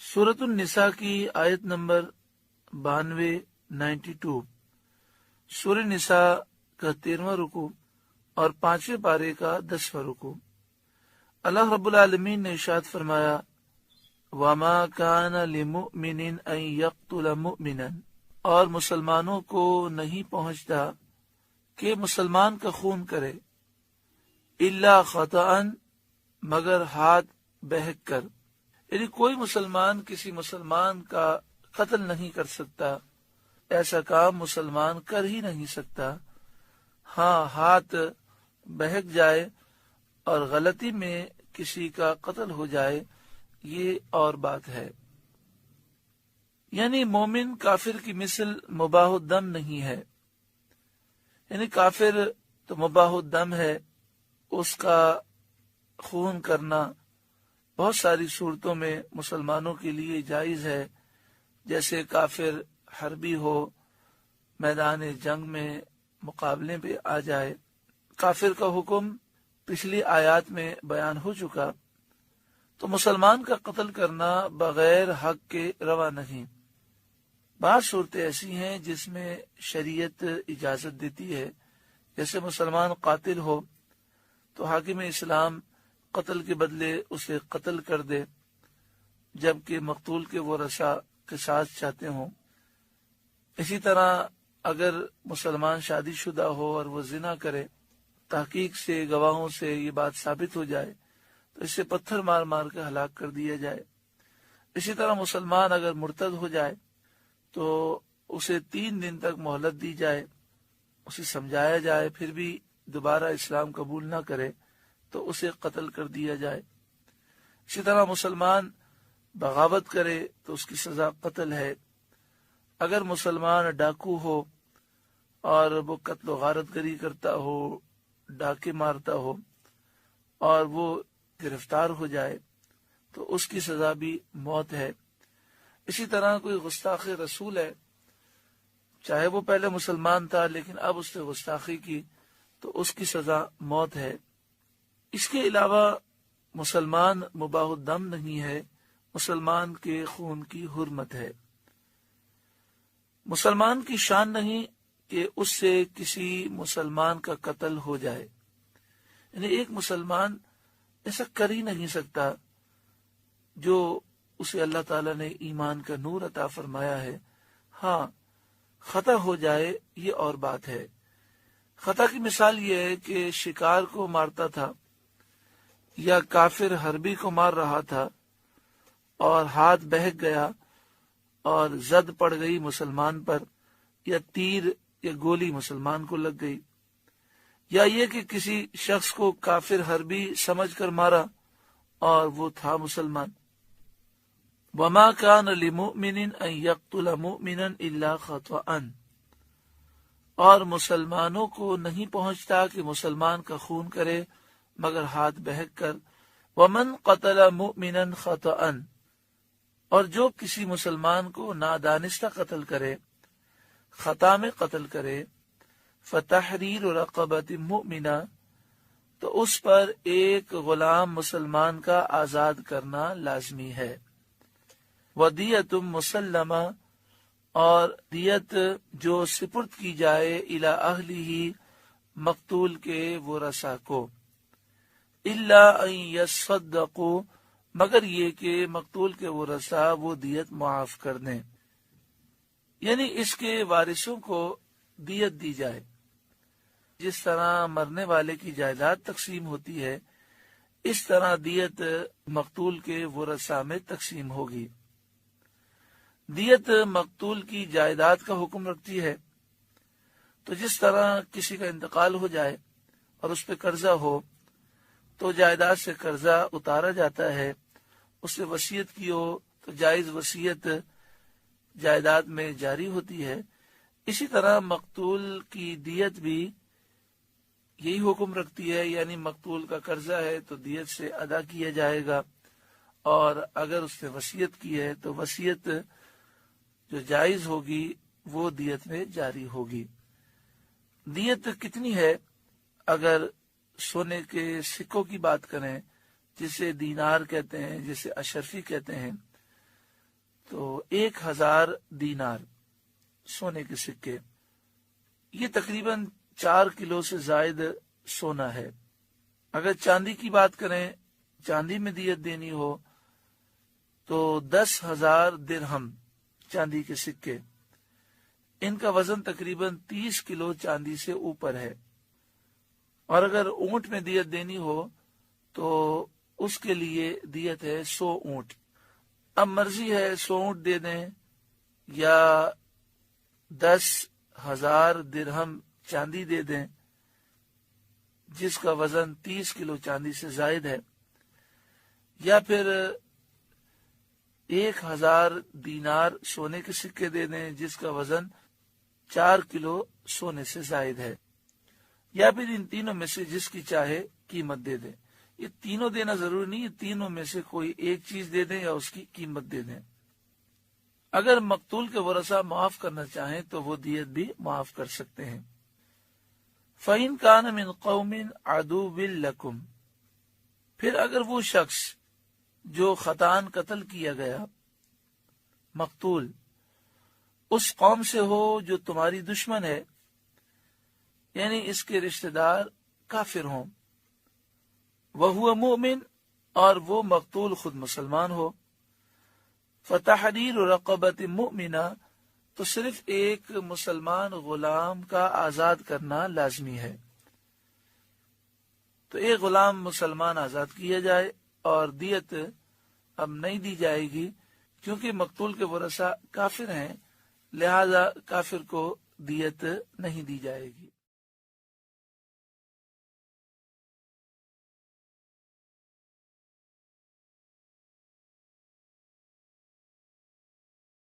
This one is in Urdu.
سورۃ النساء کی آیت نمبر 92 سورہ نساء کا 13واں رکوع اور 5ویں پارے کا 10واں رکوع۔ اللہ رب العالمین نے ارشاد فرمایا وَمَا كَانَ لِمُؤْمِنٍ أَن يَقْتُلَ مُؤْمِنًا، اور مسلمانوں کو نہیں پہنچتا کہ مسلمان کا خون کرے، إِلَّا خَطَأً، مگر ہاتھ بہک کر، یعنی کوئی مسلمان کسی مسلمان کا قتل نہیں کر سکتا، ایسا کام مسلمان کر ہی نہیں سکتا۔ ہاں، ہاتھ بہک جائے اور غلطی میں کسی کا قتل ہو جائے، یہ اور بات ہے۔ یعنی مومن کافر کی مثل مباح الدم نہیں ہے، یعنی کافر تو مباح الدم ہے، اس کا خون کرنا بہت ساری صورتوں میں مسلمانوں کے لیے جائز ہے، جیسے کافر حربی ہو، میدان جنگ میں مقابلے پہ آ جائے۔ کافر کا حکم پچھلی آیات میں بیان ہو چکا، تو مسلمان کا قتل کرنا بغیر حق کے روا نہیں۔ بعض صورتیں ایسی ہیں جس میں شریعت اجازت دیتی ہے، جیسے مسلمان قاتل ہو تو حاکم اسلام قتل کے بدلے اسے قتل کر دے، جبکہ مقتول کے ورثاء قصاص چاہتے ہوں۔ اسی طرح اگر مسلمان شادی شدہ ہو اور وہ زنا کرے، تحقیق سے گواہوں سے یہ بات ثابت ہو جائے تو اسے پتھر مار مار کے ہلاک کر دیا جائے۔ اسی طرح مسلمان اگر مرتد ہو جائے تو اسے 3 دن تک مہلت دی جائے، اسے سمجھایا جائے، پھر بھی دوبارہ اسلام قبول نہ کرے تو اسے قتل کر دیا جائے۔ اسی طرح مسلمان بغاوت کرے تو اس کی سزا قتل ہے۔ اگر مسلمان ڈاکو ہو اور وہ قتل و غارت گری کرتا ہو، ڈاکے مارتا ہو، اور وہ گرفتار ہو جائے تو اس کی سزا بھی موت ہے۔ اسی طرح کوئی گستاخ رسول ہے، چاہے وہ پہلے مسلمان تھا لیکن اب اس نے گستاخی کی تو اس کی سزا موت ہے۔ اس کے علاوہ مسلمان مباح الدم نہیں ہے، مسلمان کے خون کی حرمت ہے۔ مسلمان کی شان نہیں کہ اس سے کسی مسلمان کا قتل ہو جائے، یعنی ایک مسلمان ایسا کر ہی نہیں سکتا جو اسے اللہ تعالیٰ نے ایمان کا نور عطا فرمایا ہے۔ ہاں، خطا ہو جائے یہ اور بات ہے۔ خطا کی مثال یہ ہے کہ شکار کو مارتا تھا یا کافر حربی کو مار رہا تھا اور ہاتھ بہک گیا اور زد پڑ گئی مسلمان پر، یا تیر یا گولی مسلمان کو لگ گئی، یا یہ کہ کسی شخص کو کافر حربی سمجھ کر مارا اور وہ تھا مسلمان۔ وَمَا كَانَ لِمُؤْمِنٍ أَن يَقْتُلَ مُؤْمِنًا إِلَّا خَطَأً، اور مسلمانوں کو نہیں پہنچتا کہ مسلمان کا خون کرے مگر ہاتھ بہک کر۔ وَمَن قَتَلَ مُؤْمِنًا خَطَأً، اور جو کسی مسلمان کو نادانستہ قتل کرے، خطا میں قتل کرے، فَتَحْرِيرُ رَقَبَةٍ مُؤْمِنَةٍ، تو اس پر ایک غلام مسلمان کا آزاد کرنا لازمی ہے۔ وَدِيَةٌ مُسَلَّمَةٌ، اور دیت جو سپرد کی جائے الی اہلہ، مقتول کے ورثاء کو، الا ان یصدقوا، مگر یہ کہ مقتول کے ورثاء وہ دیت معاف کر دیں، یعنی اس کے وارثوں کو دیت دی جائے۔ جس طرح مرنے والے کی جائیداد تقسیم ہوتی ہے، اس طرح دیت مقتول کے ورثاء میں تقسیم ہوگی۔ دیت مقتول کی جائیداد کا حکم رکھتی ہے، تو جس طرح کسی کا انتقال ہو جائے اور اس پہ قرضہ ہو تو جائیداد سے قرضہ اتارا جاتا ہے، اس سے وصیت کی ہو تو جائز وصیت جائیداد میں جاری ہوتی ہے۔ اسی طرح مقتول کی دیت بھی یہی حکم رکھتی ہے، یعنی مقتول کا قرضہ ہے تو دیت سے ادا کیا جائے گا، اور اگر اس نے وصیت کی ہے تو وصیت جو جائز ہوگی وہ دیت میں جاری ہوگی۔ دیت کتنی ہے؟ اگر سونے کے سکوں کی بات کریں، جسے دینار کہتے ہیں، جسے اشرفی کہتے ہیں، تو 1000 دینار سونے کے سکے، یہ تقریباً 4 کلو سے زائد سونا ہے۔ اگر چاندی کی بات کریں، چاندی میں دیت دینی ہو تو 10,000 درہم چاندی کے سکے، ان کا وزن تقریباً 30 کلو چاندی سے اوپر ہے۔ اور اگر اونٹ میں دیت دینی ہو تو اس کے لیے دیت ہے 100 اونٹ۔ اب مرضی ہے 100 اونٹ دے دیں یا 10,000 درہم چاندی دے دیں جس کا وزن 30 کلو چاندی سے زائد ہے، یا پھر 1000 دینار سونے کے سکے دے دیں جس کا وزن 4 کلو سونے سے زائد ہے، یا پھر ان تینوں میں سے جس کی چاہے قیمت دے دیں۔ یہ تینوں دینا ضروری نہیں، یہ تینوں میں سے کوئی ایک چیز دے دیں یا اس کی قیمت دے دیں۔ اگر مقتول کے ورثاء معاف کرنا چاہیں تو وہ دیت بھی معاف کر سکتے ہیں۔ فَإِن كَانَ مِن قَوْمٍ عَدُوٍّ لَكُمْ، پھر اگر وہ شخص جو خطان قتل کیا گیا مقتول اس قوم سے ہو جو تمہاری دشمن ہے، یعنی اس کے رشتہ دار کافر ہوں، وَهُوَ مُؤْمِن، اور وہ مقتول خود مسلمان ہو، فَتَحْرِيرُ رَقَبَةٍ مُؤْمِنَةٍ، تو صرف ایک مسلمان غلام کا آزاد کرنا لازمی ہے۔ تو ایک غلام مسلمان آزاد کیا جائے اور دیت اب نہیں دی جائے گی، کیونکہ مقتول کے ورثاء کافر ہیں، لہذا کافر کو دیت نہیں دی جائے گی۔